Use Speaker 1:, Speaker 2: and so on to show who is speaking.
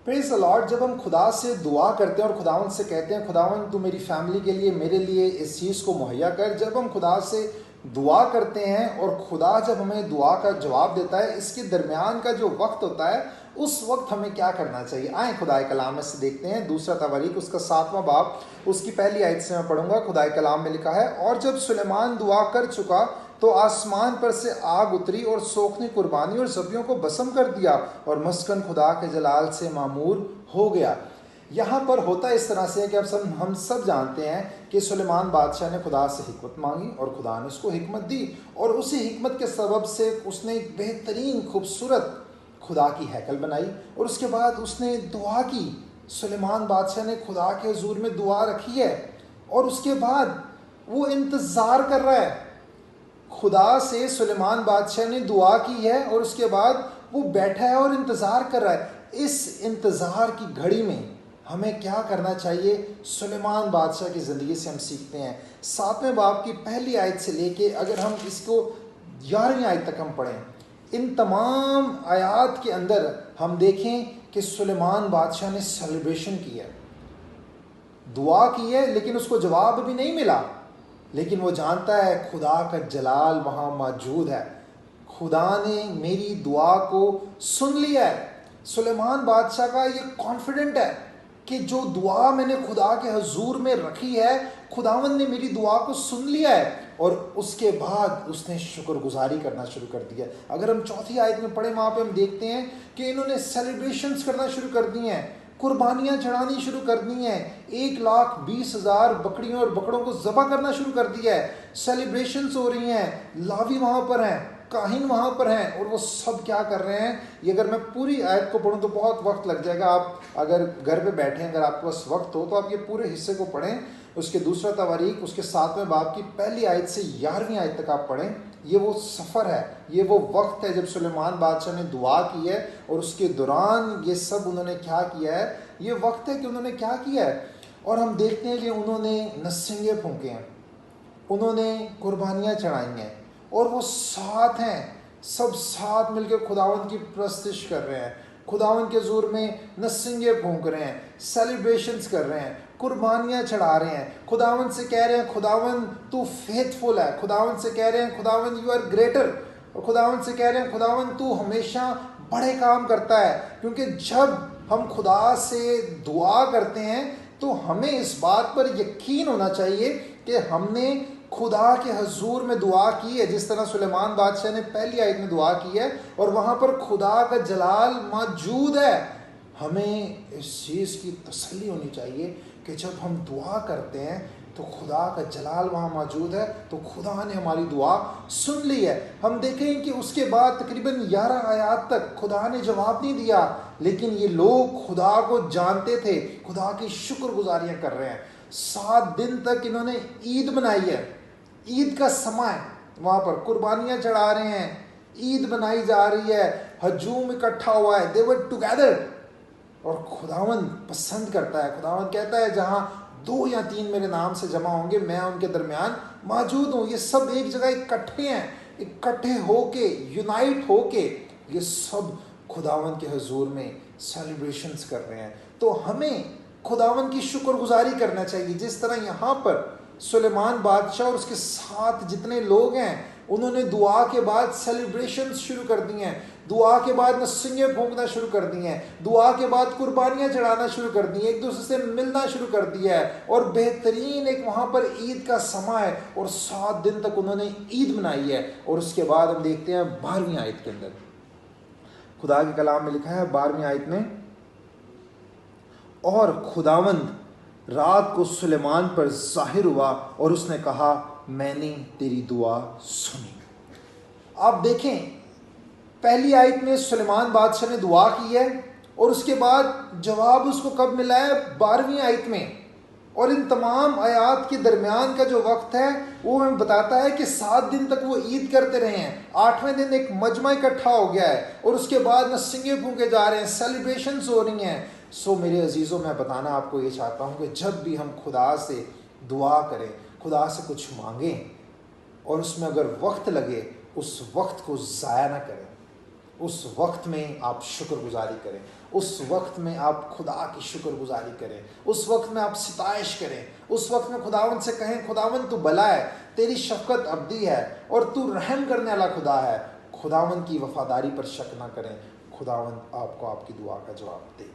Speaker 1: پریز دی lord. جب ہم خدا سے دعا کرتے ہیں اور خداوند سے کہتے ہیں خداوند تو میری فیملی کے لیے میرے لیے اس چیز کو مہیا کر، جب ہم خدا سے دعا کرتے ہیں اور خدا جب ہمیں دعا کا جواب دیتا ہے، اس کے درمیان کا جو وقت ہوتا ہے اس وقت ہمیں کیا کرنا چاہیے؟ آئیں خدا کلام میں سے دیکھتے ہیں. دوسرا تواریخ اس کا 7واں باب اس کی پہلی آیت سے میں پڑھوں گا. خدا کلام میں لکھا ہے، اور جب سلیمان دعا کر چکا تو آسمان پر سے آگ اتری اور سوکھنے قربانی اور ذبیحوں کو بسم کر دیا اور مسکن خدا کے جلال سے معمور ہو گیا. یہاں پر ہوتا اس طرح سے کہ اب ہم سب جانتے ہیں کہ سلیمان بادشاہ نے خدا سے حکمت مانگی اور خدا نے اس کو حکمت دی، اور اسی حکمت کے سبب سے اس نے ایک بہترین خوبصورت خدا کی ہیکل بنائی، اور اس کے بعد اس نے دعا کی. سلیمان بادشاہ نے خدا کے حضور میں دعا رکھی ہے، اور اس کے بعد وہ انتظار کر رہا ہے. خدا سے سلیمان بادشاہ نے دعا کی ہے اور اس کے بعد وہ بیٹھا ہے اور انتظار کر رہا ہے. اس انتظار کی گھڑی میں ہمیں کیا کرنا چاہیے؟ سلیمان بادشاہ کی زندگی سے ہم سیکھتے ہیں. 7ویں باب کی پہلی آیت سے لے کے اگر ہم اس کو 11ویں آیت تک ہم پڑھیں، ان تمام آیات کے اندر ہم دیکھیں کہ سلیمان بادشاہ نے سیلیبریشن کی ہے، دعا کی ہے، لیکن اس کو جواب ابھی نہیں ملا، لیکن وہ جانتا ہے خدا کا جلال وہاں موجود ہے، خدا نے میری دعا کو سن لیا ہے. سلیمان بادشاہ کا یہ کانفیڈنٹ ہے کہ جو دعا میں نے خدا کے حضور میں رکھی ہے خداوند نے میری دعا کو سن لیا ہے، اور اس کے بعد اس نے شکر گزاری کرنا شروع کر دیا. اگر ہم 4تھی آیت میں پڑھیں وہاں پہ ہم دیکھتے ہیں کہ انہوں نے سیلیبریشنز کرنا شروع کر دی ہیں، قربانیاں چڑھانی شروع کر دی ہیں، 1,20,000 بکریوں اور بکروں کو ذبح کرنا شروع کر دیا ہے. سیلیبریشنز ہو رہی ہیں، لاوی وہاں پر ہیں، کاہن وہاں پر ہیں، اور وہ سب کیا کر رہے ہیں؟ یہ اگر میں پوری آیت کو پڑھوں تو بہت وقت لگ جائے گا. آپ اگر گھر پہ بیٹھیں، اگر آپ کے پاس وقت ہو تو آپ یہ پورے حصے کو پڑھیں. اس کے دوسرا تواریخ اس کے 7ویں باب کی پہلی آیت سے 11ویں آیت تک آپ پڑھیں. یہ وہ سفر ہے، یہ وہ وقت ہے جب سلیمان بادشاہ نے دعا کی ہے، اور اس کے دوران یہ سب انہوں نے کیا کیا ہے. یہ وقت ہے کہ انہوں نے کیا کیا ہے. اور ہم دیکھتے ہیں کہ انہوں نے نسنگے پھونکے ہیں، انہوں نے قربانیاں چڑھائی ہیں، اور وہ ساتھ ہیں، سب ساتھ مل کے خداوند کی پرستش کر رہے ہیں، خداوند کے حضور میں نسنگے پھونک رہے ہیں، سیلیبریشنز کر رہے ہیں، قربانیاں چڑھا رہے ہیں، خداوند سے کہہ رہے ہیں خداوند تو فیتھفل ہے، خداوند سے کہہ رہے ہیں خداوند یو آر گریٹر، اور خداوند سے کہہ رہے ہیں خداوند تو ہمیشہ بڑے کام کرتا ہے. کیونکہ جب ہم خدا سے دعا کرتے ہیں تو ہمیں اس بات پر یقین ہونا چاہیے کہ ہم نے خدا کے حضور میں دعا کی ہے، جس طرح سلیمان بادشاہ نے پہلی آیت میں دعا کی ہے، اور وہاں پر خدا کا جلال موجود ہے. ہمیں اس چیز کی تسلی ہونی چاہیے کہ جب ہم دعا کرتے ہیں تو خدا کا جلال وہاں موجود ہے، تو خدا نے ہماری دعا سن لی ہے. ہم دیکھیں کہ اس کے بعد تقریباً 11 آیات تک خدا نے جواب نہیں دیا، لیکن یہ لوگ خدا کو جانتے تھے، خدا کی شکر گزاریاں کر رہے ہیں. 7 دن تک انہوں نے عید منائی ہے، عید کا سماں ہے، وہاں پر قربانیاں چڑھا رہے ہیں، عید منائی جا رہی ہے، ہجوم اکٹھا ہوا ہے، they were together. اور خداوند پسند کرتا ہے، خداوند کہتا ہے جہاں 2 یا 3 میرے نام سے جمع ہوں گے میں ان کے درمیان موجود ہوں. یہ سب ایک جگہ اکٹھے ہیں، اکٹھے ہو کے، یونائٹ ہو کے یہ سب خداوند کے حضور میں سیلیبریشنز کر رہے ہیں. تو ہمیں خداوند کی شکر گزاری کرنا چاہیے، جس طرح یہاں پر سلیمان بادشاہ اور اس کے ساتھ جتنے لوگ ہیں انہوں نے دعا کے بعد سیلیبریشنز شروع کر دی ہیں، دعا کے بعد نسنگیں پھونکنا شروع کر دی ہیں، دعا کے بعد قربانیاں چڑھانا شروع کر دی ہیں، ایک دوسرے سے ملنا شروع کر دیا ہے، اور بہترین ایک وہاں پر عید کا سماں ہے، اور 7 دن تک انہوں نے عید منائی ہے. اور اس کے بعد ہم دیکھتے ہیں 12ویں آیت کے اندر خدا کے کلام میں لکھا ہے 12ویں آیت میں، اور خداوند رات کو سلیمان پر ظاہر ہوا اور اس نے کہا میں نے تیری دعا سنی. آپ دیکھیں پہلی آیت میں سلیمان بادشاہ نے دعا کی ہے، اور اس کے بعد جواب اس کو کب ملا ہے؟ 12ویں آیت میں. اور ان تمام آیات کے درمیان کا جو وقت ہے وہ ہمیں بتاتا ہے کہ 7 دن تک وہ عید کرتے رہے ہیں، 8ویں دن ایک مجمع اکٹھا ہو گیا ہے، اور اس کے بعد نسنگیں پھونکے جا رہے ہیں، سیلیبریشنز ہو رہی ہیں. میرے عزیزوں میں بتانا آپ کو یہ چاہتا ہوں کہ جب بھی ہم خدا سے دعا کریں، خدا سے کچھ مانگیں، اور اس میں اگر وقت لگے اس وقت کو ضائع نہ کریں. اس وقت میں آپ شکر گزاری کریں، اس وقت میں آپ خدا کی شکر گزاری کریں، اس وقت میں آپ ستائش کریں، اس وقت میں خداوند سے کہیں خداوند تو بھلا ہے، تیری شفقت ابدی ہے اور تو رحم کرنے والا خدا ہے۔ خداوند کی وفاداری پر شک نہ کریں، خداوند آپ کو آپ کی دعا کا جواب دے۔